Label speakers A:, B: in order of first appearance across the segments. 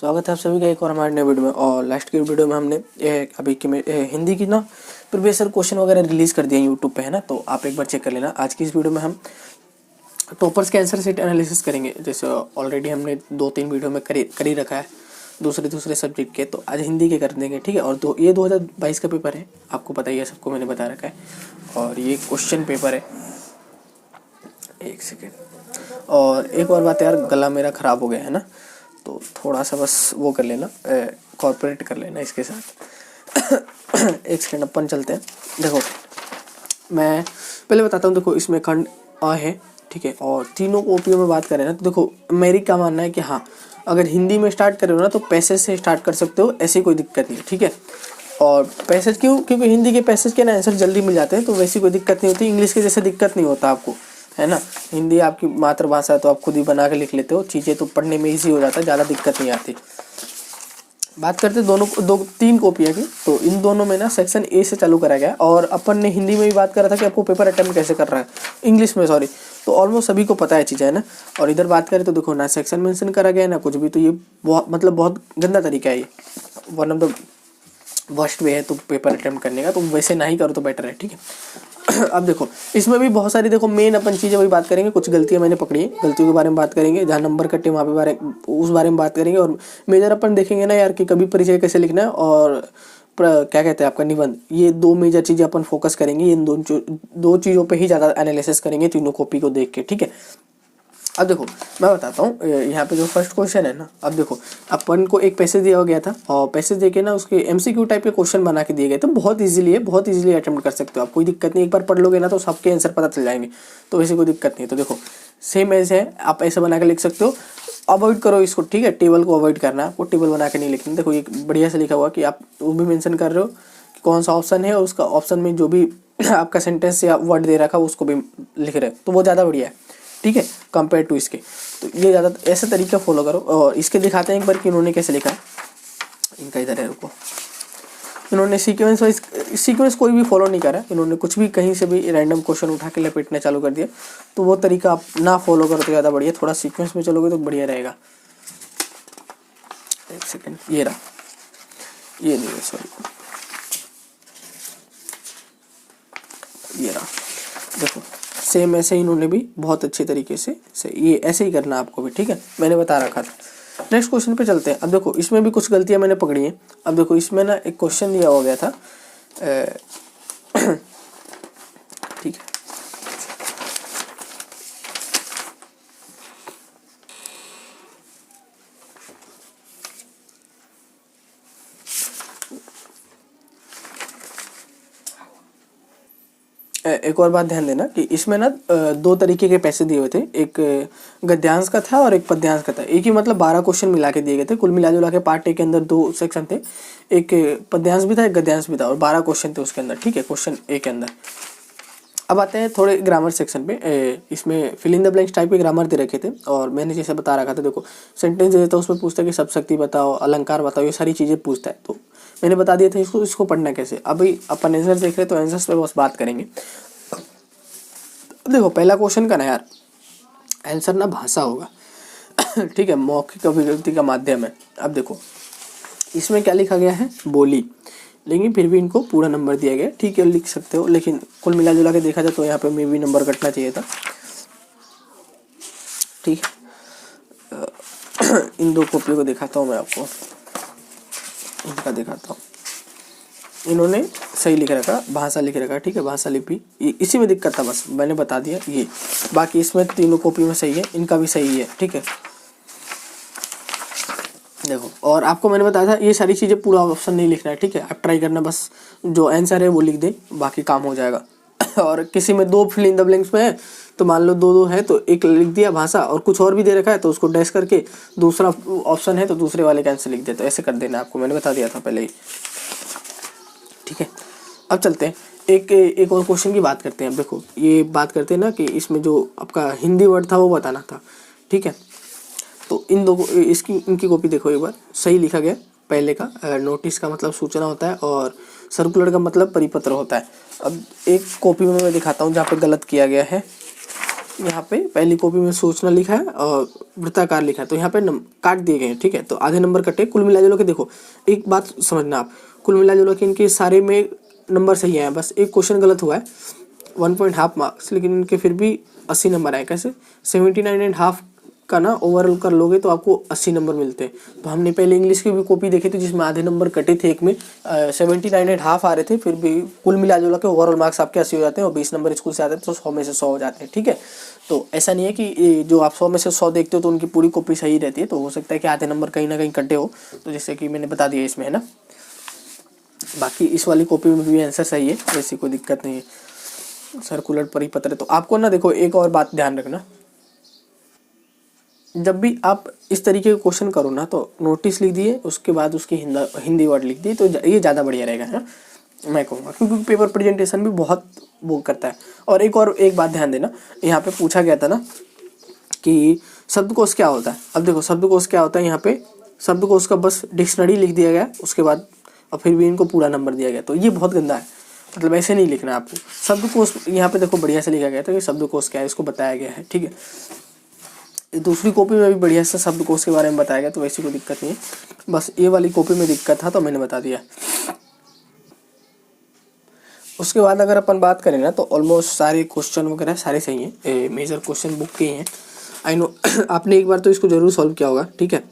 A: स्वागत है आप सभी का एक और हमारे नए वीडियो में। और लास्ट की वीडियो में हमने अभी की हिंदी की ना प्रीवियस क्वेश्चन वगैरह रिलीज़ कर दिए यूट्यूब पे, है ना, तो आप एक बार चेक कर लेना। आज की इस वीडियो में हम टॉपर्स के आंसर शीट एनालिसिस करेंगे। जैसे ऑलरेडी हमने 2-3 वीडियो में कर ही रखा है दूसरे सब्जेक्ट के, तो आज हिंदी के कर देंगे, ठीक है। और ये 2022 का पेपर है, आपको पता ही है, सबको मैंने बता रखा है। और ये क्वेश्चन पेपर है। एक सेकेंड। और एक और बात यार, गला मेरा ख़राब हो गया है ना, तो थोड़ा सा बस वो कर लेना, कॉर्पोरेट कर लेना इसके साथ। एक सेकेंड, अपन चलते हैं। देखो मैं पहले बताता हूँ। देखो इसमें खंड अ है, ठीक है। और तीनों कॉपियों में बात करें ना, तो देखो मेरी क्या मानना है कि हाँ, अगर हिंदी में स्टार्ट करो ना तो पैसेज से स्टार्ट कर सकते हो, ऐसी कोई दिक्कत नहीं, ठीक है। और पैसेज क्यों? क्योंकि हिंदी के पैसेज के ना आंसर जल्दी मिल जाते हैं, तो वैसी कोई दिक्कत नहीं होती। इंग्लिश के जैसे दिक्कत नहीं होता आपको, है ना। हिंदी आपकी मातृभाषा है तो आप खुद ही बना के लिख लेते हो, चीज़ें तो पढ़ने में ईजी हो जाता है, ज़्यादा दिक्कत नहीं आती। बात करते दोनों 3 कॉपियाँ की, तो इन दोनों में ना सेक्शन ए से चालू करा गया। और अपन ने हिंदी में भी बात करा था कि आपको पेपर अटेम्प्ट कैसे कर रहा है, इंग्लिश में सॉरी, तो ऑलमोस्ट सभी को पता है चीज़, है ना। और इधर बात करें तो देखो ना सेक्शन मेंशन करा गया है ना कुछ भी, तो ये बहुत गंदा तरीका है। ये one of the worst way है तो पेपर अटेम्प्ट करने का, तो वैसे ना ही करो तो बेटर है, ठीक है। अब देखो इसमें भी बहुत सारी, देखो मेन अपन चीज़ें वही बात करेंगे। कुछ गलतियां मैंने पकड़ी है, गलतियों के बारे में बात करेंगे। जहाँ नंबर कटे वहाँ पे उस बारे में बात करेंगे। और मेजर अपन देखेंगे ना यार कि कभी परिचय कैसे लिखना है और क्या कहते हैं आपका निबंध, ये 2 मेजर चीज़ें अपन फोकस करेंगे। इन दो चीज़ों पर ही ज़्यादा एनालिसिस करेंगे तीनों कॉपी को देख के, ठीक है। अब देखो मैं बताता हूँ यहाँ पे जो फर्स्ट क्वेश्चन है ना। अब देखो अपन को एक पैसेज दिया गया था, और पैसेज देके ना उसके एमसीक्यू टाइप के क्वेश्चन बना के दिए गए थे। बहुत इजीली है, बहुत इजीली अटेम्प्ट कर सकते हो आप, कोई दिक्कत नहीं। एक बार पढ़ लोगे ना तो सबके आंसर पता चल जाएंगे, तो वैसे कोई दिक्कत नहीं। तो देखो सेम ऐसे है, आप ऐसे बना के लिख सकते हो। अवॉइड करो इसको, ठीक है, टेबल को अवॉइड करना है आपको, टेबल बना के नहीं लिखना। देखो ये बढ़िया से लिखा हुआ कि आप वो भी मेंशन कर रहे हो कि कौन सा ऑप्शन है, और उसका ऑप्शन में जो भी आपका सेंटेंस या वर्ड दे रखा है उसको भी लिख रहे हो, तो वो ज़्यादा बढ़िया है, ठीक है, कंपेयर टू इसके। तो ये ज़्यादा ऐसा तरीका फॉलो करो। और इसके दिखाते हैं एक बार कि इन्होंने कैसे लिखा है। इनका इधर है, रुको। इन्होंने सीक्वेंस कोई भी फॉलो नहीं करा, इन्होंने कुछ भी कहीं से भी रैंडम क्वेश्चन उठा के लपेटना चालू कर दिया। तो वो तरीका आप ना फॉलो करो तो ज़्यादा बढ़िया, थोड़ा सीक्वेंस में चलोगे तो बढ़िया रहेगा। एक सेकेंड, ये रहा, ये नहीं है सॉरी, ये रहा। देखो सेम ऐसे ही इन्होंने भी बहुत अच्छे तरीके से ये ऐसे ही करना आपको भी, ठीक है, मैंने बता रखा था। नेक्स्ट क्वेश्चन पे चलते हैं। अब देखो इसमें भी कुछ गलतियां मैंने पकड़ी हैं। अब देखो इसमें ना एक क्वेश्चन दिया हो गया था, ठीक है, एक और बात ध्यान देना कि इसमें ना 2 तरीके के पैसे दिए हुए थे। एक गद्यांश का था और एक पद्यांश का था। एक ही मतलब 12 क्वेश्चन मिला के दिए गए थे। कुल मिला जुला के पार्ट ए के अंदर 2 सेक्शन थे, एक पद्यांश भी था, एक गद्यांश भी था, और 12 क्वेश्चन थे उसके अंदर, ठीक है, क्वेश्चन ए के अंदर। अब आते हैं थोड़े ग्रामर सेक्शन पे। इसमें fill in the blanks type के ग्रामर दे रखे थे, और मैंने जैसे बता रखा था। देखो सेंटेंस दे देता है, उसमें पूछता है कि सब शक्ति बताओ, अलंकार बताओ, ये सारी चीज़ें पूछता है। तो मैंने बता दिया था इसको पढ़ना कैसे। अभी अपन आंसर देख रहे, तो आंसर्स पे बस बात करेंगे। देखो पहला क्वेश्चन का ना यार आंसर ना भाषा होगा, ठीक है, मौखिक अभिव्यक्ति का माध्यम है। अब देखो इसमें क्या लिखा गया है, बोली, लेकिन फिर भी इनको पूरा नंबर दिया गया, ठीक है, लिख सकते हो। लेकिन कुल मिला जुला के देखा जाए तो यहाँ पे मे भी नंबर कटना चाहिए था, ठीक है। इन 2 कॉपियों को दिखाता हूँ मैं आपको, इनका दिखाता हूँ। इन्होंने सही लिख रखा, भाषा लिख रखा, ठीक है, भाषा लिपि, इसी में दिक्कत था, बस मैंने बता दिया ये। बाकी इसमें तीनों कॉपी में सही है, इनका भी सही है, ठीक है। देखो और आपको मैंने बताया था ये सारी चीज़ें पूरा ऑप्शन नहीं लिखना है, ठीक है, आप ट्राई करना, बस जो आंसर है वो लिख दे, बाकी काम हो जाएगा। और किसी में 2 फिल इन द ब्लैंक्स में है, तो मान लो 2 है तो एक लिख दिया भाषा, और कुछ और भी दे रखा है तो उसको डैश करके दूसरा ऑप्शन है तो दूसरे वाले का आंसर लिख दे, तो ऐसे कर देना, आपको मैंने बता दिया था पहले ही, ठीक है। अब चलते हैं एक और क्वेश्चन की बात करते हैं। अब देखो ये बात करते हैं ना कि इसमें जो आपका हिंदी वर्ड था वो बताना था, ठीक है। तो इनकी कॉपी देखो एक बार, सही लिखा गया। पहले का नोटिस का मतलब सूचना होता है, और सर्कुलर का मतलब परिपत्र होता है। अब एक कॉपी में मैं दिखाता हूँ जहाँ पे गलत किया गया है। यहाँ पे पहली कॉपी में सूचना लिखा है और वृत्ताकार लिखा है, तो यहाँ पे काट दिए गए हैं, ठीक है। तो आधे नंबर कटे। कुल मिला जुला के देखो, एक बात समझना आप, कुल मिला जुला के इनके सारे में नंबर सही आए, बस एक क्वेश्चन गलत हुआ है 1.5 मार्क्स, लेकिन इनके फिर भी 80 नंबर आए। कैसे? 79.5 का ना ओवरऑल कर लोगे तो आपको 80 नंबर मिलते हैं। तो हमने पहले इंग्लिश की भी कॉपी देखी थी जिसमें आधे नंबर कटे थे, एक में 79.5 आ रहे थे, फिर भी कुल मिला जुला के ओवरऑल मार्क्स आपके 80 हो जाते हैं और 20 नंबर स्कूल से आते हैं, तो 100 में से 100 हो जाते हैं, ठीक है। तो ऐसा नहीं है कि जो आप 100 में से 100 देखते हो तो उनकी पूरी कॉपी सही रहती है, तो हो सकता है कि आधे नंबर कहीं ना कहीं कटे हो, तो जैसे कि मैंने बता दिया इसमें, है ना। बाकी इस वाली कॉपी में भी आंसर सही है, वैसी कोई दिक्कत नहीं है। सर्कुलर परिपत्र, तो आपको ना देखो एक और बात ध्यान रखना, जब भी आप इस तरीके के क्वेश्चन करो ना, तो नोटिस लिख दिए, उसके बाद उसकी हिंदी वर्ड लिख दिए, तो ये ज़्यादा बढ़िया रहेगा, है ना, मैं कहूँगा, क्योंकि पेपर प्रेजेंटेशन भी बहुत वो करता है। और एक बात ध्यान देना, यहाँ पे पूछा गया था ना कि शब्दकोश क्या होता है। अब देखो शब्दकोश क्या होता है, यहाँ पे शब्दकोश का बस डिक्शनरी लिख दिया गया, उसके बाद और फिर भी इनको पूरा नंबर दिया गया, तो ये बहुत गंदा है। मतलब ऐसे नहीं लिखना आपको। शब्दकोश यहाँ पे देखो बढ़िया से लिखा गया था कि शब्दकोश क्या है, इसको बताया गया है, ठीक है। दूसरी कॉपी में भी बढ़िया से शब्दकोश के बारे में बताया गया, तो वैसी कोई दिक्कत नहीं है, बस ये वाली कॉपी में दिक्कत था तो मैंने बता दिया। उसके बाद अगर अपन बात करें ना, तो ऑलमोस्ट सारे क्वेश्चन वगैरह सारे सही हैं, मेजर क्वेश्चन बुक के हैं। आई नो आपने एक बार तो इसको जरूर सॉल्व किया होगा, ठीक है।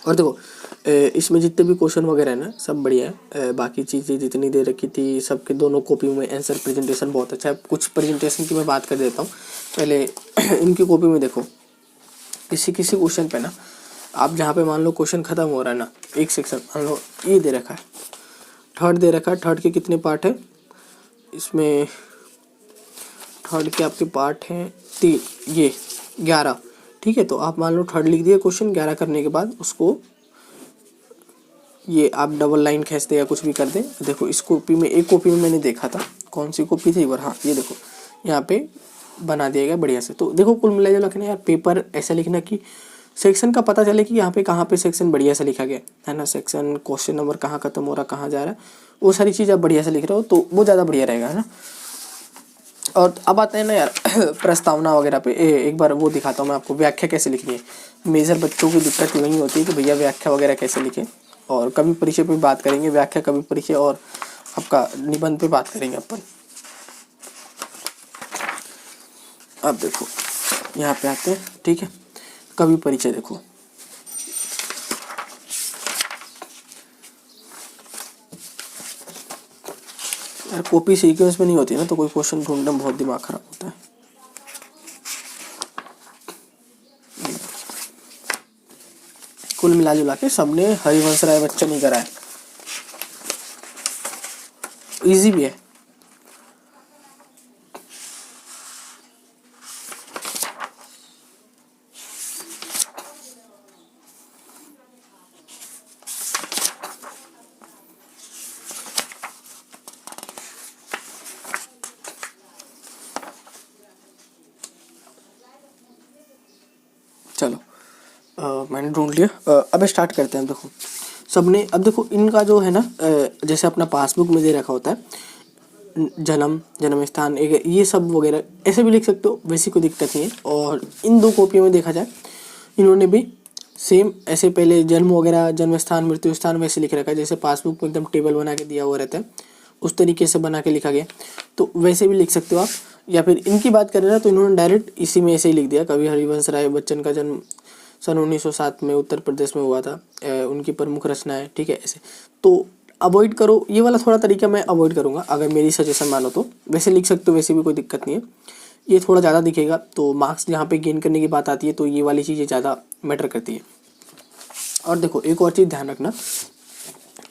A: और देखो इसमें जितने भी क्वेश्चन वगैरह है ना, सब बढ़िया है। बाकी चीज़ें जितनी दे रखी थी सबके दोनों कॉपी में आंसर प्रेजेंटेशन बहुत अच्छा है। कुछ प्रेजेंटेशन की मैं बात कर देता हूँ पहले। इनकी कॉपी में देखो, किसी क्वेश्चन पे ना, आप जहाँ पे मान लो क्वेश्चन खत्म हो रहा है ना, एक सेक्शन मान लो ये दे रखा है, थर्ड दे रखा है, थर्ड के कितने पार्ट है इसमें, थर्ड के आपके पार्ट हैं 3, ये 11, ठीक है। तो आप मान लो थर्ड लिख दिए, क्वेश्चन 11 करने के बाद उसको ये आप डबल लाइन खींच दे या कुछ भी कर दे। देखो इस कॉपी में, एक कॉपी में मैंने देखा था, कौन सी कॉपी थी एक बार, हाँ ये देखो यहाँ पे बना दिया गया बढ़िया से। तो देखो कुल मिला जुला के ना यार, पेपर ऐसा लिखना कि सेक्शन का पता चले कि यहाँ पे कहाँ पे सेक्शन बढ़िया से लिखा गया है ना, सेक्शन क्वेश्चन नंबर कहाँ खत्म हो रहा, कहाँ जा रहा है, वो सारी चीज़ आप बढ़िया से लिख रहे हो तो वो ज़्यादा बढ़िया रहेगा, है ना। और अब आते हैं ना यार प्रस्तावना वगैरह पे। एक बार वो दिखाता हूँ मैं आपको, व्याख्या कैसे लिखनी है। मेजर बच्चों की दिक्कत वही होती है कि भैया व्याख्या वगैरह कैसे लिखें, और कवि परिचय पे बात करेंगे, व्याख्या कवि परिचय और आपका निबंध पे बात करेंगे अपन। अब देखो यहाँ पे आते हैं, ठीक है, कवि परिचय देखो, यार कॉपी सीक्वेंस में नहीं होती ना, तो कोई क्वेश्चन ढूंढना बहुत दिमाग खराब होता है। कुल मिला जुला के सबने हरिवंश राय बच्चन ही करा है, इजी भी है। चलो मैंने ढूंढ लिया, अब स्टार्ट करते हैं। देखो सबने, अब देखो इनका जो है ना, जैसे अपना पासबुक में दे रखा होता है जन्म स्थान, एक ये सब वगैरह ऐसे भी लिख सकते हो, वैसी कोई दिक्कत नहीं है। और इन दो कॉपियों में देखा जाए, इन्होंने भी सेम ऐसे पहले जन्म वगैरह, जन्म स्थान, मृत्यु स्थान वैसे लिख रखा है, जैसे पासबुक में एकदम टेबल बना के दिया हुआ रहता है उस तरीके से बना के लिखा गया, तो वैसे भी लिख सकते हो आप। या फिर इनकी बात करें ना, तो इन्होंने डायरेक्ट इसी में ऐसे ही लिख दिया, कवि हरिवंश राय बच्चन का जन्म सन 1907 में उत्तर प्रदेश में हुआ था, उनकी प्रमुख रचनाएं, ठीक है, ऐसे। तो अवॉइड करो ये वाला थोड़ा तरीका, मैं अवॉइड करूँगा अगर मेरी सजेशन मानो तो। वैसे लिख सकते हो, वैसे भी कोई दिक्कत नहीं है, ये थोड़ा ज़्यादा दिखेगा, तो मार्क्स जहाँ पे गेन करने की बात आती है तो ये वाली चीज़ें ज़्यादा मैटर करती है। और देखो एक और चीज़ ध्यान रखना,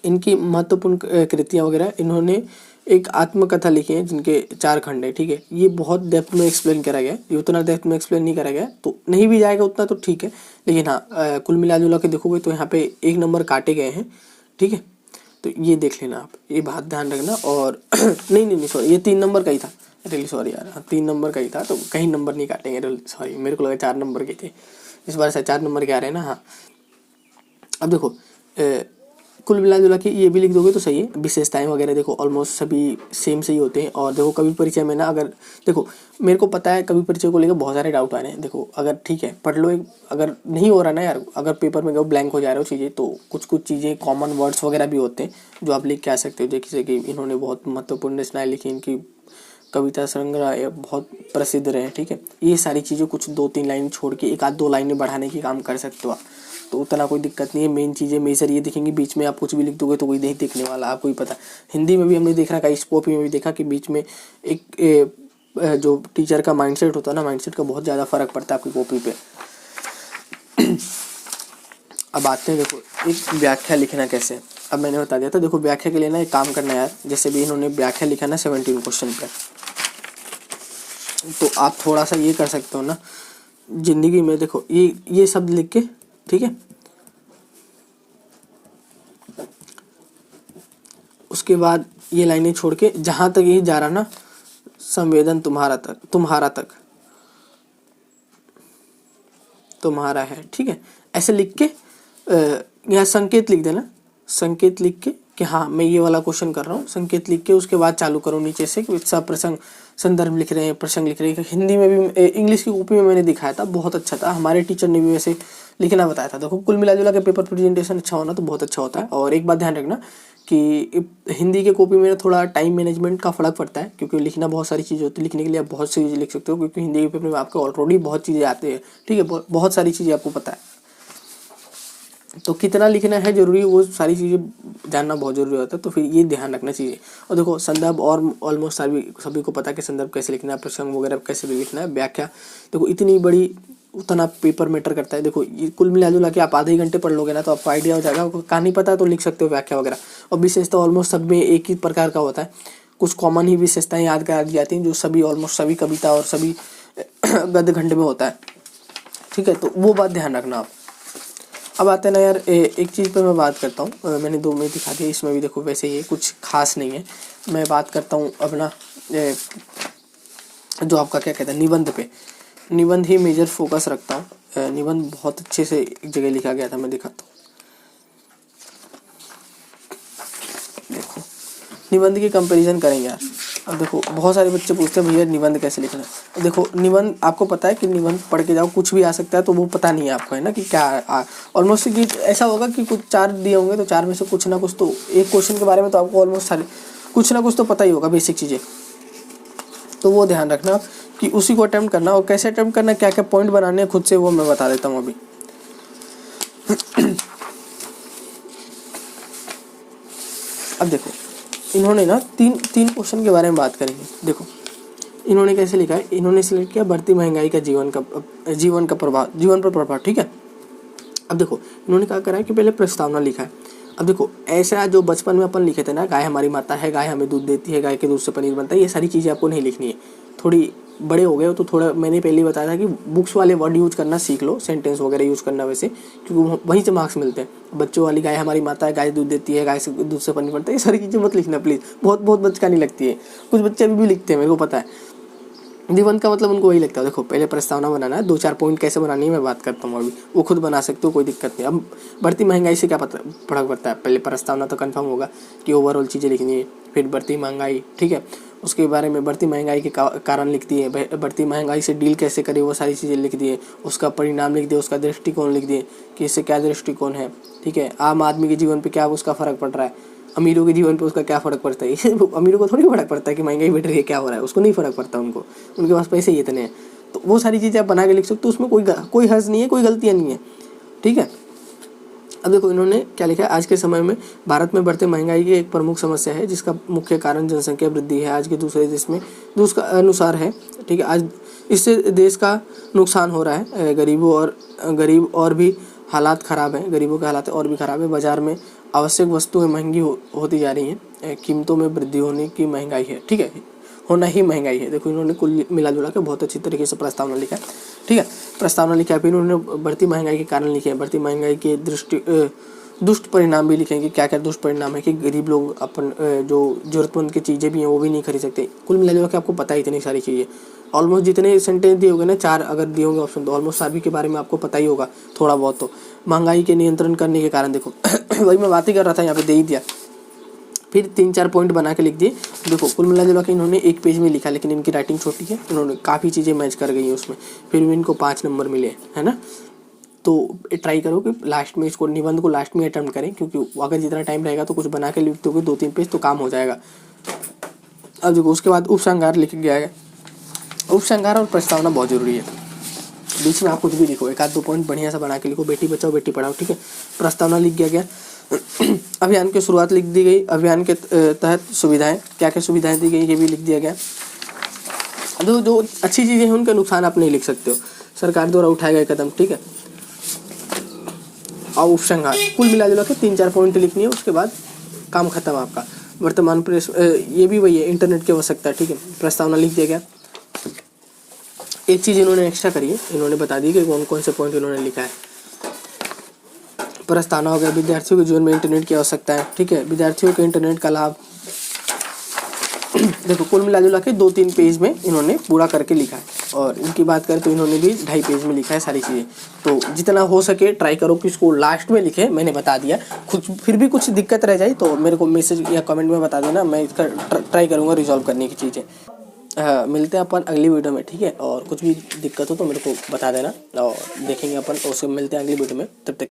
A: इनकी महत्वपूर्ण कृतियाँ वगैरह, इन्होंने एक आत्मकथा लिखी है जिनके 4 खंड है, ठीक है। ये बहुत डेप्थ में एक्सप्लेन करा गया है, ये उतना डेप्थ में एक्सप्लेन नहीं करा गया, तो नहीं भी जाएगा उतना तो ठीक है, लेकिन हाँ कुल मिला जुला के देखोगे तो यहाँ पे 1 नंबर काटे गए हैं, ठीक है। तो ये देख लेना आप, ये बात ध्यान रखना। और नहीं सॉरी, ये 3 नंबर का ही था, रियली सॉरी यार, हाँ 3 नंबर का ही था, तो कहीं नंबर नहीं काटेंगे, सॉरी मेरे को लगा 4 नंबर के थे, इस बार से 4 नंबर के आ रहे हैं ना। हाँ अब देखो कुल मिला जुला के ये भी लिख दोगे तो सही है। विशेषताएं वगैरह देखो ऑलमोस्ट सभी सेम से ही होते हैं। और देखो कवि परिचय में ना, अगर देखो मेरे को पता है कवि परिचय को लेकर बहुत सारे डाउट आ रहे हैं। देखो अगर ठीक है पढ़ लो, अगर नहीं हो रहा ना यार, अगर पेपर में ब्लैंक हो जा रहे हो चीज़ें, तो कुछ कुछ चीज़ें कॉमन वर्ड्स वगैरह भी होते हैं जो आप लिख के आ सकते हो। जैसे कि इन्होंने बहुत महत्वपूर्ण रचनाएं लिखी, इनकी कविता संग्रह बहुत प्रसिद्ध रहे, ठीक है। ये सारी चीज़ें कुछ 2-3 लाइन छोड़ के 1-2 लाइनें बढ़ाने की काम कर सकते हो आप, तो उतना कोई दिक्कत नहीं है। मेन चीज़ें मेजर ये दिखेंगी, बीच में आप कुछ भी लिख दोगे तो कोई नहीं देखने वाला, आपको ही पता। हिंदी में भी हमने देख रखा है, इस कॉपी में भी देखा कि बीच में एक जो टीचर का माइंडसेट होता है ना, माइंडसेट का बहुत ज़्यादा फर्क पड़ता है आपकी कॉपी पे। अब आते हैं देखो एक व्याख्या लिखना कैसे। अब मैंने बता दिया था, देखो व्याख्या के लिए ना एक काम करना है यार, जैसे भी इन्होंने व्याख्या लिखा ना 17 क्वेश्चन पे, तो आप थोड़ा सा ये कर सकते हो ना जिंदगी में। देखो ये शब्द लिख के, ठीक है, उसके बाद ये लाइनें छोड़ के जहां तक ये जा रहा ना, संवेदन तुम्हारा तक तुम्हारा है, ठीक है, ऐसे लिख के यहाँ संकेत लिख देना। संकेत लिख के कि हाँ मैं ये वाला क्वेश्चन कर रहा हूँ, संकेत लिख के उसके बाद चालू करो नीचे से सब प्रसंग संदर्भ लिख रहे हैं, प्रसंग लिख रहे हैं। हिंदी में भी इंग्लिश की कॉपी में मैंने दिखाया था, बहुत अच्छा था, हमारे टीचर ने भी वैसे लिखना बताया था। देखो कुल मिला जुला के पेपर प्रेजेंटेशन अच्छा होना तो बहुत अच्छा होता है। और एक बात ध्यान रखना कि हिंदी के कॉपी में थोड़ा टाइम मैनेजमेंट का फ़र्क पड़ता है, क्योंकि लिखना बहुत सारी चीज़ें होती है, लिखने के लिए आप बहुत सी चीज़ें लिख सकते हो, क्योंकि हिंदी के पेपर में आपको ऑलरेडी बहुत चीज़ें आती है, ठीक है, बहुत सारी चीज़ें आपको पता है। तो कितना लिखना है जरूरी, वो सारी चीज़ें जानना बहुत ज़रूरी होता है, तो फिर ये ध्यान रखना चाहिए। और देखो संदर्भ और ऑलमोस्ट सभी को पता है कि संदर्भ कैसे लिखना है, प्रसंग वगैरह कैसे भी लिखना है। व्याख्या देखो इतनी बड़ी, उतना पेपर मैटर करता है। देखो ये कुल मिला जुला के आप आधे ही घंटे पढ़ लोगे ना तो आपको आइडिया हो जाएगा। आपको कहानी पता है तो लिख सकते हो व्याख्या वगैरह। और विशेषता ऑलमोस्ट सब में एक ही प्रकार का होता है, कुछ कॉमन ही विशेषताएं याद करा दी जाती हैं जो सभी ऑलमोस्ट सभी कविता और सभी गद्य खंड में होता है, ठीक है, तो वो बात ध्यान रखना आप। अब आते हैं ना यार एक चीज़ पर मैं बात करता हूँ, मैंने 2 में दिखा दिया, इसमें भी देखो वैसे ये कुछ खास नहीं है। मैं बात करता हूँ अपना जो आपका क्या कहते हैं निबंध पे। निबंध ही मेजर फोकस रखता हूँ। निबंध बहुत अच्छे से एक जगह लिखा गया था, मैं दिखाता हूँ। देखो निबंध की कंपैरिजन करेंगे यार। अब देखो बहुत सारे बच्चे पूछते हैं भैया निबंध कैसे लिखना है। अब देखो निबंध आपको पता है कि निबंध पढ़ के जाओ कुछ भी आ सकता है, तो वो पता नहीं है आपको, है ना, कि क्या ऑलमोस्ट कि ऐसा होगा कि कुछ 4 दिए होंगे तो 4 में से कुछ ना कुछ तो एक क्वेश्चन के बारे में तो आपको ऑलमोस्ट सारे कुछ ना कुछ तो पता ही होगा, बेसिक चीज़ें। तो वो ध्यान रखना कि उसी को अटेम्प्ट करना, और कैसे अटेम्प्ट करना, क्या क्या पॉइंट बनाने हैं खुद से, वो मैं बता देता हूँ अभी। अब देखो इन्होंने ना तीन क्वेश्चन के बारे में बात करेंगे। देखो इन्होंने कैसे लिखा है, इन्होंने सिलेक्ट किया बढ़ती महंगाई का जीवन पर प्रभाव, ठीक है। अब देखो इन्होंने क्या करा है कि पहले प्रस्तावना लिखा है। अब देखो ऐसा जो बचपन में अपन लिखे थे ना, गाय हमारी माता है, गाय हमें दूध देती है, गाय के दूध से पनीर बनता है, ये सारी चीज़ें आपको नहीं लिखनी है। थोड़ी बड़े हो गए हो तो थोड़ा, मैंने पहले ही बताया था कि बुक्स वाले वर्ड यूज करना सीख लो, सेंटेंस वगैरह यूज करना वैसे, क्योंकि वहीं से मार्क्स मिलते हैं। बच्चों वाली गाय हमारी माता है, गाय दूध देती है, गाय से दूध से पनीर बनता है, ये सारी चीज़ें मत लिखना प्लीज़, बहुत बचकानी लगती है। कुछ बच्चे अभी भी लिखते हैं, मेरे को पता है। निबंध का मतलब उनको वही लगता है। देखो पहले प्रस्तावना बनाना है, 2-4 पॉइंट कैसे बनानी है मैं बात करता हूँ अभी, वो खुद बना सकते हो, कोई दिक्कत नहीं। अब बढ़ती महंगाई से क्या फर्क पड़ता है, पहले प्रस्तावना तो कंफर्म होगा कि ओवरऑल चीज़ें लिखनी है, फिर बढ़ती महंगाई, ठीक है, उसके बारे में बढ़ती महंगाई के कारण लिख दिए, बढ़ती महंगाई से डील कैसे करें वो सारी चीज़ें लिख दिए, उसका परिणाम लिख दिए, उसका दृष्टिकोण लिख दिए कि इससे क्या दृष्टिकोण है, ठीक है, आम आदमी के जीवन पर क्या उसका फ़र्क पड़ रहा है, अमीरों के जीवन पे उसका क्या फ़र्क पड़ता है। अमीरों को थोड़ी फर्क पड़ता है कि महंगाई बढ़ रही है, क्या हो रहा है, उसको नहीं फ़र्क पड़ता, उनके पास पैसे ही इतने हैं। तो वो सारी चीज़ें आप बना के लिख सकते हो, उसमें कोई हर्ज नहीं है, कोई गलतियाँ नहीं है, ठीक है। अब देखो इन्होंने क्या लिखा है, आज के समय में भारत में बढ़ते महंगाई की एक प्रमुख समस्या है जिसका मुख्य कारण जनसंख्या वृद्धि है। आज के दूसरे देश में दूसरा अनुसार है, ठीक है, आज इससे देश का नुकसान हो रहा है। गरीब और भी हालात ख़राब हैं, गरीबों के हालात और भी ख़राब है। बाज़ार में आवश्यक वस्तुएं महंगी होती जा रही हैं, कीमतों में वृद्धि होने की महंगाई है, ठीक है, होना ही महंगाई है। देखो इन्होंने कुल मिला जुला के बहुत अच्छी तरीके से प्रस्तावना लिखा है, ठीक है, प्रस्तावना लिखा है। फिर इन्होंने बढ़ती महंगाई के कारण लिखे हैं, बढ़ती महंगाई के दुष्ट परिणाम भी लिखेंगे, क्या क्या दुष्ट परिणाम है कि गरीब लोग अपन जो ज़रूरतमंद की चीज़ें भी हैं वो भी नहीं खरीद सकते। कुल मिला जुला के आपको पता है इतनी सारी चीज़ें, ऑलमोस्ट जितने सेंटेंस दिए होंगे ना, 4 अगर दिए होंगे ऑप्शन, तो ऑलमोस्ट सभी के बारे में आपको पता ही होगा थोड़ा बहुत। तो महंगाई के नियंत्रण करने के कारण, देखो वही मैं बात ही कर रहा था, यहाँ पे दे ही दिया। फिर 3-4 पॉइंट बना के लिख दिए। देखो कुल मिला जुला के इन्होंने एक पेज में लिखा, लेकिन इनकी राइटिंग छोटी है, इन्होंने काफ़ी चीज़ें मैच कर गई हैं उसमें, फिर भी इनको 5 नंबर मिले, है ना। तो ट्राई करो कि लास्ट में इसको, निबंध को लास्ट में अटेम्प्ट करें, क्योंकि अगर जितना टाइम रहेगा तो कुछ बना के लिख दोगे 2-3 पेज तो काम हो जाएगा। अब देखो उसके बाद उपसंहार लिख गया है। उपसंहार और प्रस्तावना बहुत जरूरी है। बीच में आप कुछ भी लिखो, 1-2 पॉइंट बढ़िया सा बना के लिखो, बेटी बचाओ बेटी पढ़ाओ, ठीक है। प्रस्तावना लिख गया। अभियान की शुरुआत लिख दी गई, अभियान के तहत सुविधाएं, क्या क्या सुविधाएं दी गई ये भी लिख दिया गया। जो अच्छी चीज़ें हैं उनके नुकसान आप नहीं लिख सकते हो, सरकार द्वारा उठाए गए कदम, ठीक है। और उपसंहार कुल मिला जुला के 3-4 पॉइंट लिखनी है, उसके बाद काम खत्म आपका। वर्तमान प्रेस, ये भी वही है, इंटरनेट की आवश्यकता, ठीक है। प्रस्तावना लिख दिया गया। एक चीज़ इन्होंने एक्स्ट्रा करी है, इन्होंने बता दी कि कौन कौन से पॉइंट इन्होंने लिखा है। प्रस्तावना हो गया, विद्यार्थियों के जीवन में इंटरनेट की आवश्यकता है, ठीक है। विद्यार्थियों के इंटरनेट का लाभ, देखो कुल मिला जुला के 2-3 पेज में इन्होंने पूरा करके लिखा है। और इनकी बात करें तो इन्होंने भी 2.5 पेज में लिखा है सारी चीज़ें। तो जितना हो सके ट्राई करो कि इसको लास्ट में लिखे, मैंने बता दिया। कुछ फिर भी कुछ दिक्कत रह जाए तो मेरे को मैसेज या कमेंट में बता देना, मैं इसका ट्राई करूँगा रिजॉल्व करने की चीज़ें। मिलते हैं अपन अगली वीडियो में, ठीक है। और कुछ भी दिक्कत हो तो मेरे को बता देना, और देखेंगे अपन, उससे मिलते हैं अगली वीडियो में। तब तक